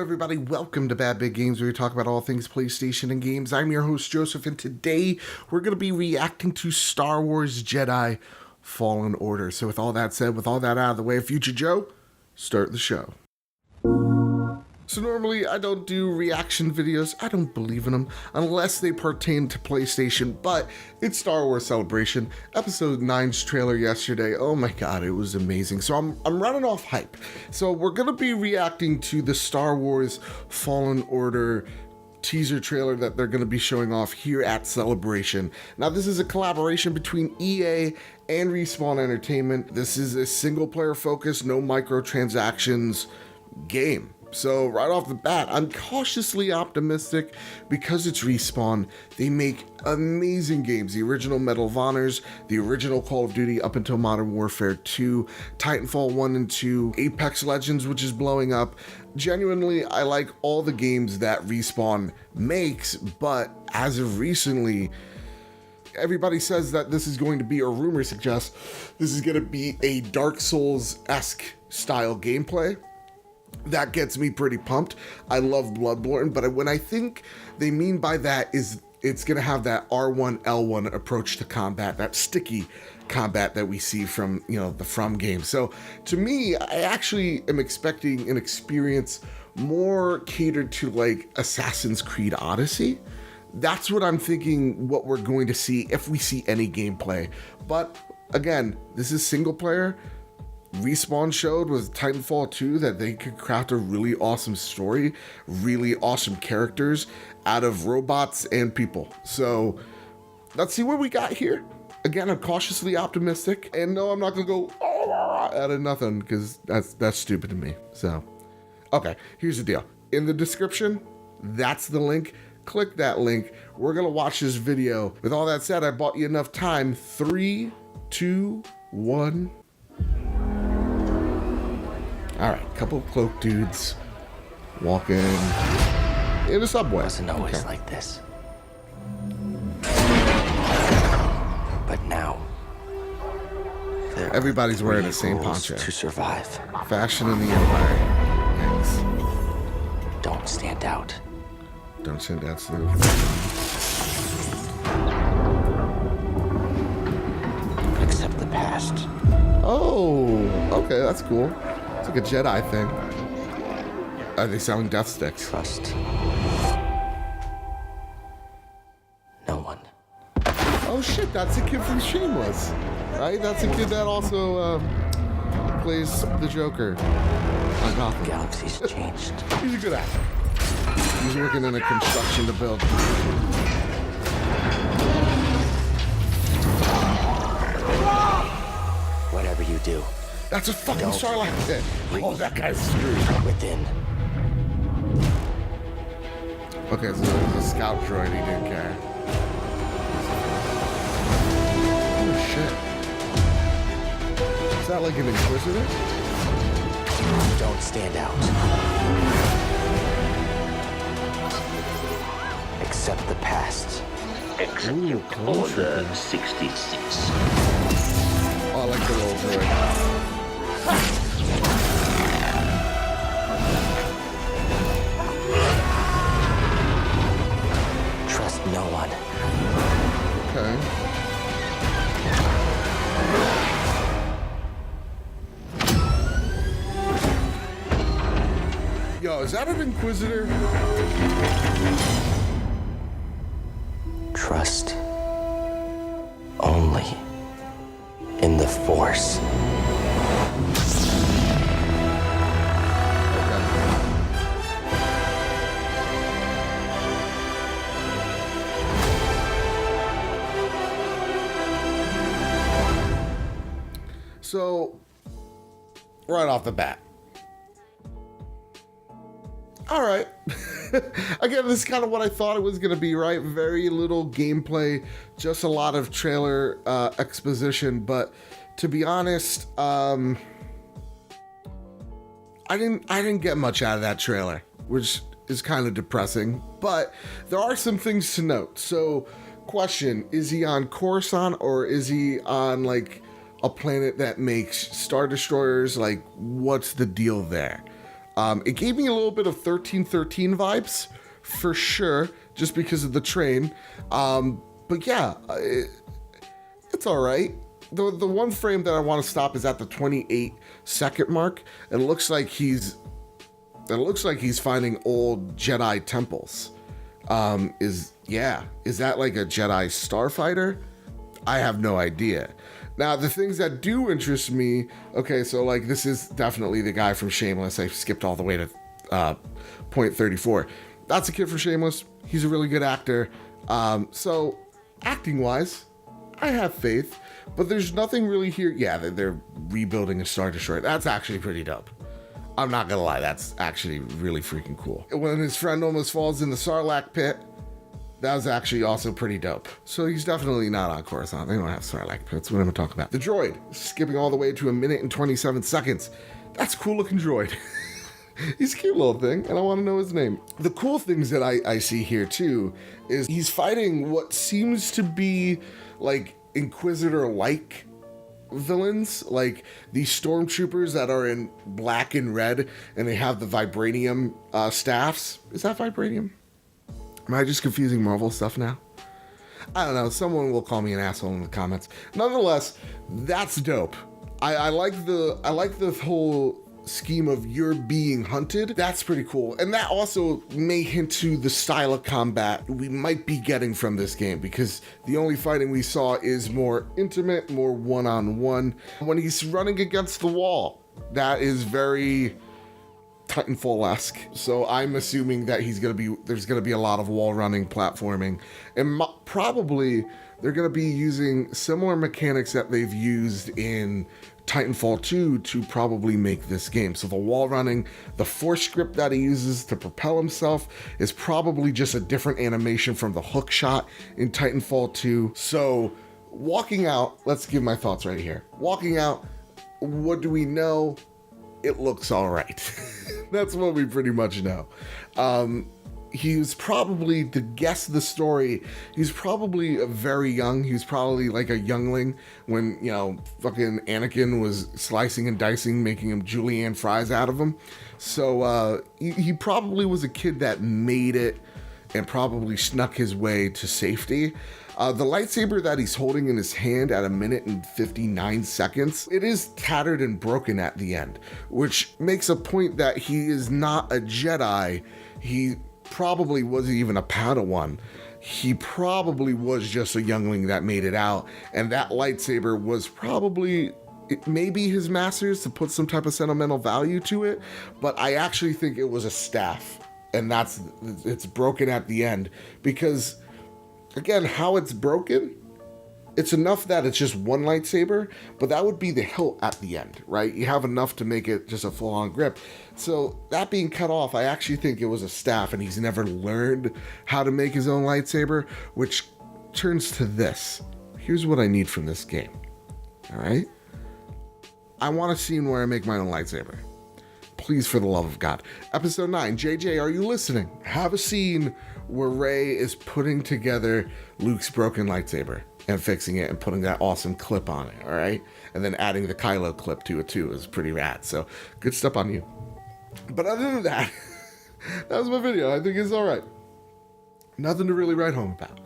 everybody, welcome to Bad Big Games, where we talk about all things PlayStation and games. I'm your host, Joseph, and today we're going to be reacting to Star Wars Jedi Fallen Order. So with all that said, with all that out of the way, Future Joe, start the show. So normally I don't do reaction videos, I don't believe in them, unless they pertain to PlayStation, but it's Star Wars Celebration, Episode 9's trailer yesterday. Oh my god, it was amazing. So I'm running off hype. So we're gonna be reacting to the Star Wars Fallen Order teaser trailer that they're going to be showing off here at Celebration. Now, this is a collaboration between EA and Respawn Entertainment. This is a single player focused, no microtransactions game. So right off the bat, I'm cautiously optimistic because it's Respawn. They make amazing games. The original Medal of Honors, the original Call of Duty up until Modern Warfare 2, Titanfall 1 and 2, Apex Legends, which is blowing up. Genuinely, I like all the games that Respawn makes, but as of recently, everybody says that this is going to be, or rumor suggests, this is going to be a Dark Souls-esque style gameplay. That gets me pretty pumped. I love Bloodborne, but when I think they mean by that is it's going to have that R1, L1 approach to combat, that sticky combat that we see from, the From games. So to me, I actually am expecting an experience more catered to like Assassin's Creed Odyssey. That's what I'm thinking what we're going to see if we see any gameplay. But again, this is single player. Respawn showed with Titanfall 2 that they could craft a really awesome story, really awesome characters out of robots and people. So let's see what we got here. Again, I'm cautiously optimistic, and no, I'm not gonna go out of nothing because that's stupid to me. So, okay, here's the deal. In the description, that's the link. Click that link. We're gonna watch this video. With all that said, I bought you enough time. 3, 2, 1. All right, couple cloaked dudes walking in a subway. It wasn't always like this. But now, everybody's wearing the same poncho. To survive. Fashion in the Empire. Thanks. Don't stand out. Don't stand out, Snoop. Accept the past. Oh, okay, that's cool. It's like a Jedi thing. Are they selling death sticks? Trust no one. Oh shit, that's the kid from Shameless, right? That's the kid that also plays the Joker on Gotham. Galaxy's changed. He's a good actor. He's working in a construction to build. Whatever you do, That's a fucking Starlight kid. Oh, that guy's screwed. Within. Okay, so there's a scout droid, he didn't care. Oh shit. Is that like an Inquisitor? Don't stand out. Accept the past. Execute Order 66. Oh, I like the little droid. Trust no one. Okay. Yo, is that an Inquisitor? Trust only in the Force. So, right off the bat. All right. Again, this is kind of what I thought it was going to be, right? Very little gameplay, just a lot of trailer exposition. But to be honest, I didn't get much out of that trailer, which is kind of depressing. But there are some things to note. So, question, is he on Coruscant or is he on like a planet that makes Star Destroyers? Like, what's the deal there? It gave me a little bit of 1313 vibes, for sure, just because of the train. But yeah, it's all right. The one frame that I want to stop is at the 28-second mark. It looks like he's finding old Jedi temples. Is that like a Jedi starfighter? I have no idea. Now, the things that do interest me, okay, so like this is definitely the guy from Shameless. I skipped all the way to point 34. That's a kid from Shameless. He's a really good actor. So acting-wise, I have faith, but there's nothing really here. Yeah, they're rebuilding a Star Destroyer. That's actually pretty dope. I'm not gonna lie, that's actually really freaking cool. When his friend almost falls in the Sarlacc pit, that was actually also pretty dope. So he's definitely not on Coruscant. They don't have Sarlacc pits. What am I talking about? The droid, skipping all the way to 1 minute and 27 seconds. That's a cool looking droid. He's a cute little thing, and I want to know his name. The cool things that I see here too is he's fighting what seems to be like Inquisitor-like villains, like these stormtroopers that are in black and red, and they have the vibranium staffs. Is that vibranium? Am I just confusing Marvel stuff now? I don't know. Someone will call me an asshole in the comments. Nonetheless, that's dope. I like the whole scheme of you're being hunted. That's pretty cool. And that also may hint to the style of combat we might be getting from this game, because the only fighting we saw is more intimate, more one-on-one. When he's running against the wall, that is very Titanfall-esque. So I'm assuming that there's gonna be a lot of wall running, platforming, and probably they're gonna be using similar mechanics that they've used in Titanfall 2 to probably make this game. So the wall running, the force grip that he uses to propel himself is probably just a different animation from the hook shot in Titanfall 2. So walking out, let's give my thoughts right here. Walking out, what do we know? It looks all right. That's what we pretty much know. He was probably, to guess the story, he's probably very young. He was probably like a youngling when, fucking Anakin was slicing and dicing, making him julienne fries out of him. So he probably was a kid that made it and probably snuck his way to safety. The lightsaber that he's holding in his hand at 1 minute and 59 seconds, it is tattered and broken at the end, which makes a point that he is not a Jedi. He probably wasn't even a Padawan. He probably was just a youngling that made it out, and that lightsaber was probably maybe his master's to put some type of sentimental value to it, but I actually think it was a staff, and it's broken at the end, because again, how it's broken, it's enough that it's just one lightsaber, but that would be the hilt at the end, right? You have enough to make it just a full-on grip. So that being cut off, I actually think it was a staff, and he's never learned how to make his own lightsaber, which turns to this. Here's what I need from this game, all right? I want a scene where I make my own lightsaber. Please, for the love of God. Episode 9, JJ, are you listening? Have a scene where Rey is putting together Luke's broken lightsaber and fixing it and putting that awesome clip on it, all right? And then adding the Kylo clip to it too is pretty rad. So good stuff on you. But other than that, that was my video. I think it's all right. Nothing to really write home about.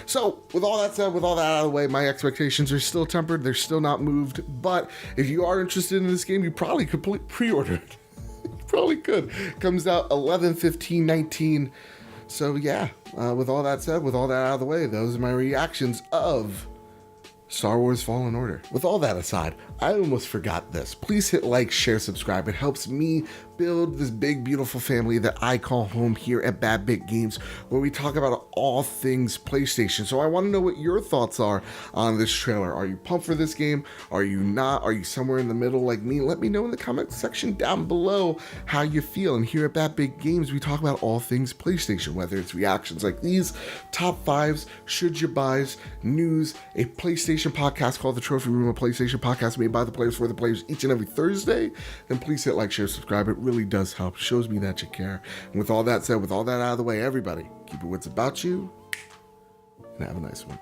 So with all that said, with all that out of the way, my expectations are still tempered. They're still not moved. But if you are interested in this game, you probably could pre-order it. You probably could. Comes out 11/15/19. So yeah, with all that said, with all that out of the way, those are my reactions of Star Wars Fallen Order. With all that aside, I almost forgot this. Please hit like, share, subscribe. It helps me build this big, beautiful family that I call home here at Bad Bit Games, where we talk about all things PlayStation. So I want to know what your thoughts are on this trailer. Are you pumped for this game? Are you not? Are you somewhere in the middle like me? Let me know in the comment section down below how you feel. And here at Bad Bit Games, we talk about all things PlayStation, whether it's reactions like these, top fives, should you buys, news, a PlayStation podcast called The Trophy Room, a PlayStation podcast made by the players for the players each and every Thursday. Then please hit like, share, subscribe. It really does help. Shows me that you care. And with all that said, with all that out of the way, everybody, keep your wits about you and have a nice one.